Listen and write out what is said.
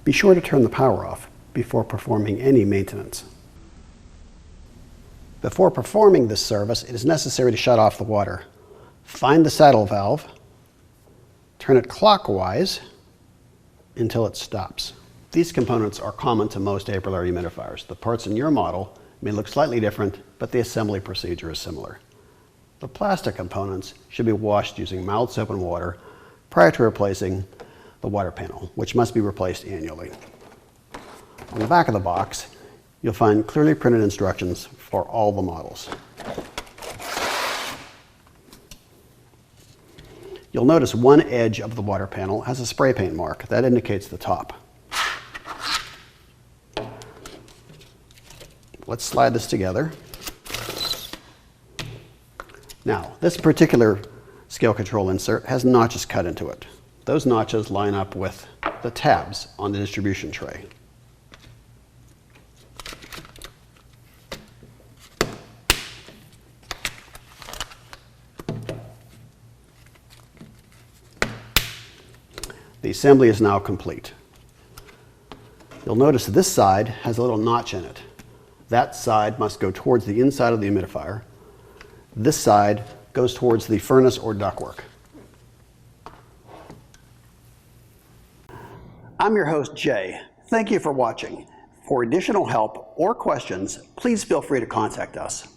Be sure to turn the power off before performing any maintenance. Before performing this service, it is necessary to shut off the water. Find the saddle valve, turn it clockwise until it stops. These components are common to most AprilAire humidifiers. The parts in your model may look slightly different, but the assembly procedure is similar. The plastic components should be washed using mild soap and water prior to replacing the water panel, which must be replaced annually. On the back of the box, you'll find clearly printed instructions for all the models. You'll notice one edge of the water panel has a spray paint mark. That indicates the top. Let's slide this together. Now, this particular scale control insert has notches cut into it. Those notches line up with the tabs on the distribution tray. The assembly is now complete. You'll notice this side has a little notch in it. That side must go towards the inside of the humidifier. This side goes towards the furnace or ductwork. I'm your host, Jay. Thank you for watching. For additional help or questions, please feel free to contact us.